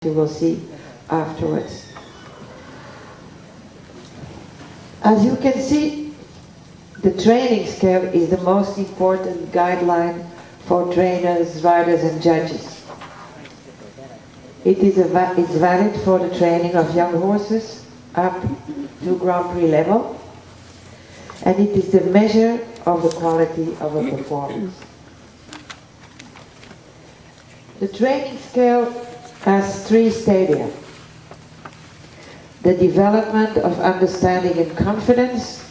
you will see afterwards. As you can see, the training scale is the most important guideline for trainers, riders and judges. It's valid for the training of young horses up to Grand Prix level, and it is the measure of the quality of a performance. The training scale has 3 stadia: the development of understanding and confidence,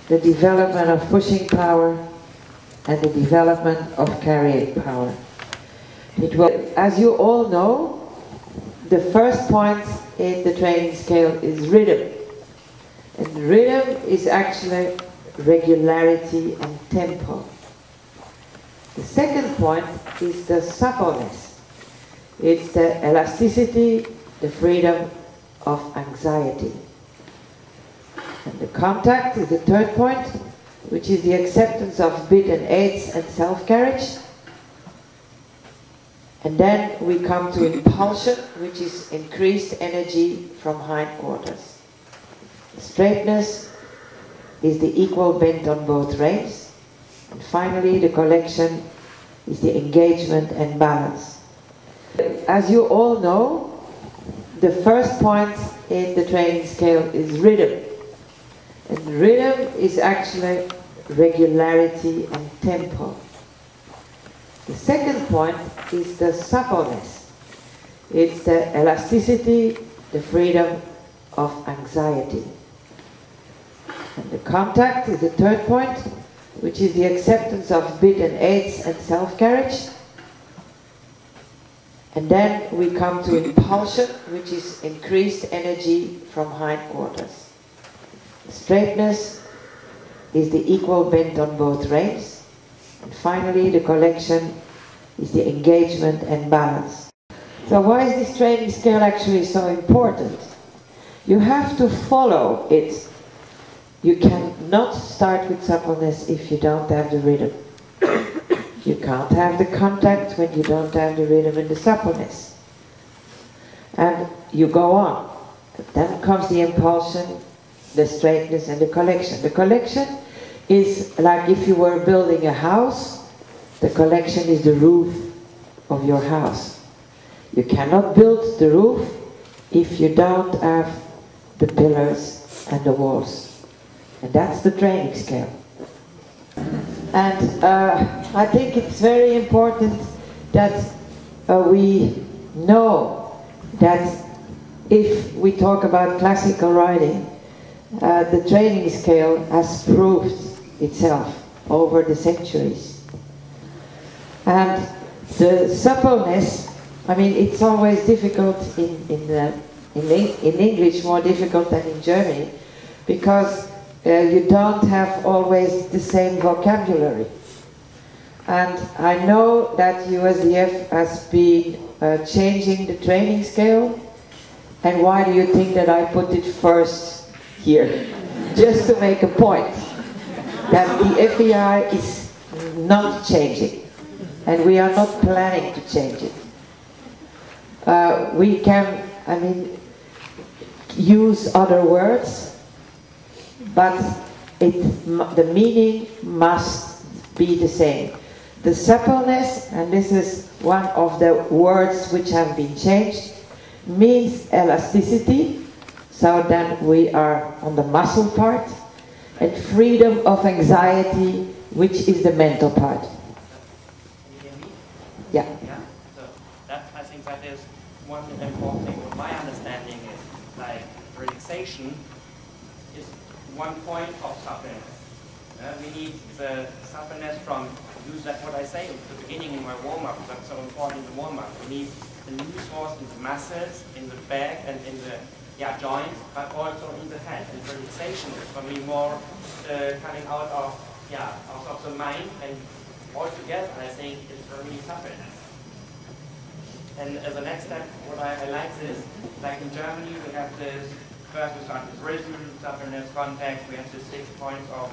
the development of pushing power, and the development of carrying power. As you all know, the first point in the training scale is rhythm. And rhythm is actually regularity and tempo. The second point is the suppleness. It's the elasticity, the freedom of anxiety. And the contact is the third point, which is the acceptance of bit and aids and self-carriage. And then we come to impulsion, which is increased energy from hindquarters. Straightness is the equal bend on both reins. And finally, the collection is the engagement and balance. As you all know, the first point in the training scale is rhythm. And rhythm is actually regularity and tempo. The second point is the suppleness. It's the elasticity, the freedom of anxiety. And the contact is the third point, which is the acceptance of bit and aids and self-carriage. And then we come to impulsion, which is increased energy from hindquarters. Straightness is the equal bend on both reins. And finally, the collection is the engagement and balance. So why is this training scale actually so important? You have to follow it. You cannot start with suppleness if you don't have the rhythm. You can't have the contact when you don't have the rhythm and the suppleness. And you go on. Then comes the impulsion, the straightness and the collection. The collection is like if you were building a house, the collection is the roof of your house. You cannot build the roof if you don't have the pillars and the walls. And that's the training scale. And I think it's very important that we know that if we talk about classical riding, the training scale has proved itself over the centuries. And the suppleness, I mean, it's always difficult in English, more difficult than in Germany, because you don't have always the same vocabulary. And I know that USDF has been changing the training scale. And why do you think that I put it first here? Just to make a point that the FEI is not changing, and we are not planning to change it. We can, I mean, use other words, but the meaning must be the same. The suppleness, and this is one of the words which have been changed, means elasticity, so then we are on the muscle part, and freedom of anxiety, which is the mental part. Can you hear me? Yeah. Yeah. So I think that is one important thing. What my understanding is, like, relaxation is one point of suppleness. We need the suppleness from, use that what I say at the beginning in my warm-up, that's so important in the warm-up. We need the loose force in the muscles, in the back and in the joints, but also in the head. And relaxation is for me more coming out of the mind, and altogether I think it's for me suppleness. And as a next step, what I like is, like in Germany, we have this, first we start with rhythm, suppleness, contact, we have the 6 points of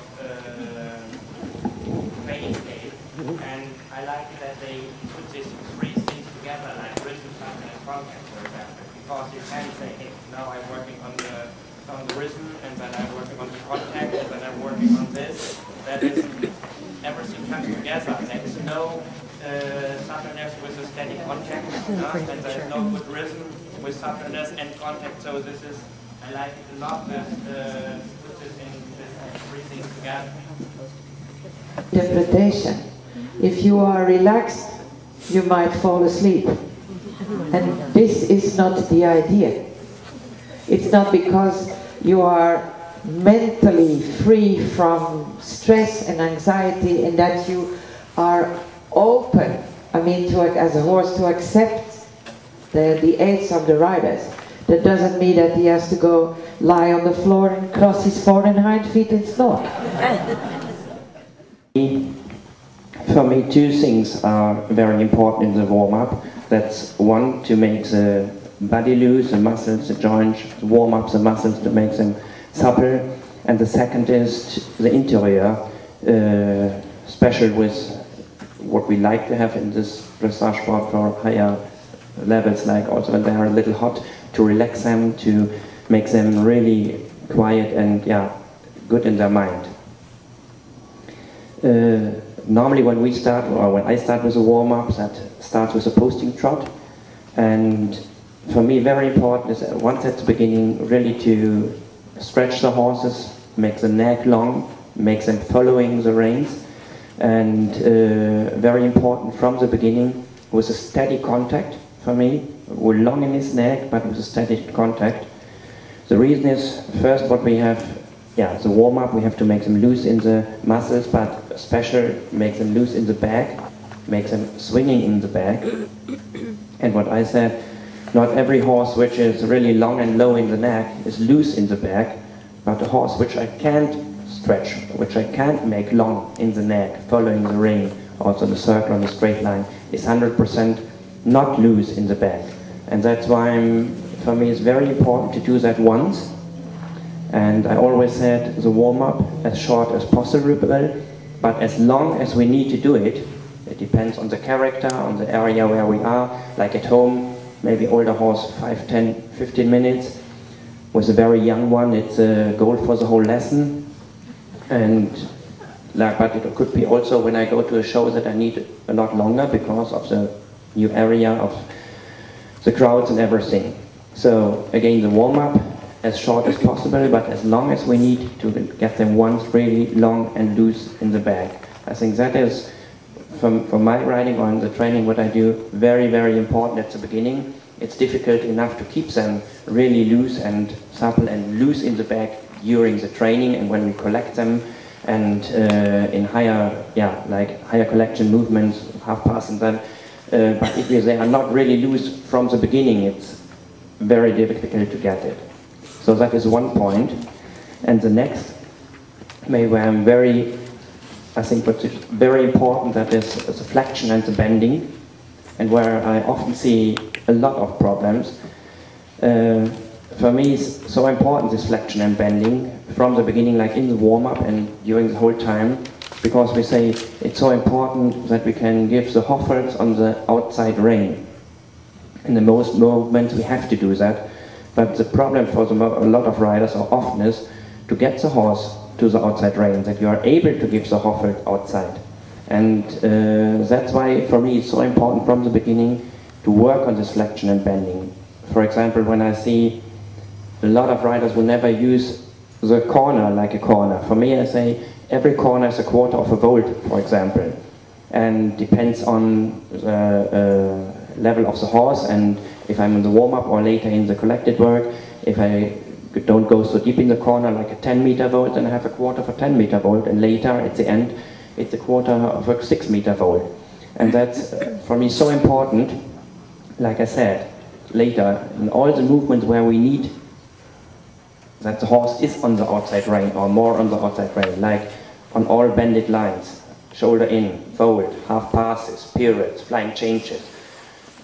training scale. And I like that they put these 3 things together, like rhythm, pattern, and contact, for example. Because you can say, hey, now I'm working on the rhythm, and then I'm working on the contact, and then I'm working on this. That is, everything comes together. There is no suppleness with a steady contact, and there is no good rhythm with suppleness and contact. So this is, I like it a lot, put this in this three things together. Interpretation. If you are relaxed, you might fall asleep. And this is not the idea. It's not because you are mentally free from stress and anxiety and that you are open, I mean, as a horse, to accept the aids of the riders. That doesn't mean that he has to go lie on the floor and cross his fore and hind feet and snort. For me, two things are very important in the warm-up. That's one, to make the body loose, the muscles, the joints, warm up the muscles to make them supple. And the second is the interior, special with what we like to have in this dressage sport for higher levels, like also when they are a little hot, to relax them, to make them really quiet and good in their mind. Normally when we start, or when I start with a warm-up, that starts with a posting trot. And for me, very important is once at the beginning, really to stretch the horses, make the neck long, make them following the reins. And very important from the beginning, with a steady contact for me, with long in his neck, but with a steady contact. The reason is, first what we have, the warm-up, we have to make them loose in the muscles, but especially make them loose in the back, make them swinging in the back. And what I said, not every horse which is really long and low in the neck is loose in the back, but a horse which I can't stretch, which I can't make long in the neck, following the ring, also the circle on the straight line, is 100% not loose in the back. And that's why for me it's very important to do that once. And I always said the warm-up as short as possible, but as long as we need to do it. It depends on the character, on the area where we are. Like at home, maybe older horse 5, 10, 15 minutes. With a very young one, it's a goal for the whole lesson. And but it could be also when I go to a show that I need a lot longer because of the new area of the crowds and everything. So again, the warm-up as short as possible, but as long as we need to get them once really long and loose in the back. I think that is, from my riding or in the training, what I do, very, very important at the beginning. It's difficult enough to keep them really loose and supple and loose in the back during the training and when we collect them, and in higher, higher collection movements, half pass and that. But if they are not really loose from the beginning, it's very difficult to get it. So that is one point. And the next, maybe where I'm I think what's very important, that is the flexion and the bending, and where I often see a lot of problems. For me it's so important, this flexion and bending, from the beginning, like in the warm-up and during the whole time, because we say it's so important that we can give the hoffers on the outside rein. In the most movements we have to do that. But the problem for a lot of riders or often is to get the horse to the outside rein, that you are able to give the hoffer outside. And that's why for me it's so important from the beginning to work on this flexion and bending. For example, when I see a lot of riders will never use the corner like a corner. For me, I say every corner is a quarter of a volt, for example. And depends on the level of the horse, and if I'm in the warm-up or later in the collected work, if I don't go so deep in the corner like a 10-meter volt, then I have a quarter of a 10-meter volt, and later at the end it's a quarter of a 6-meter volt. And that's for me so important, like I said, later in all the movements where we need that the horse is on the outside rein or more on the outside rein, like on all bended lines, shoulder in, forward, half passes, periods, flying changes.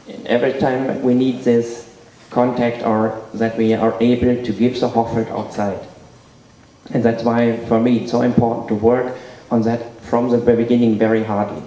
And every time we need this contact, or that we are able to give the hoffer outside. And that's why for me it's so important to work on that from the beginning very hardly.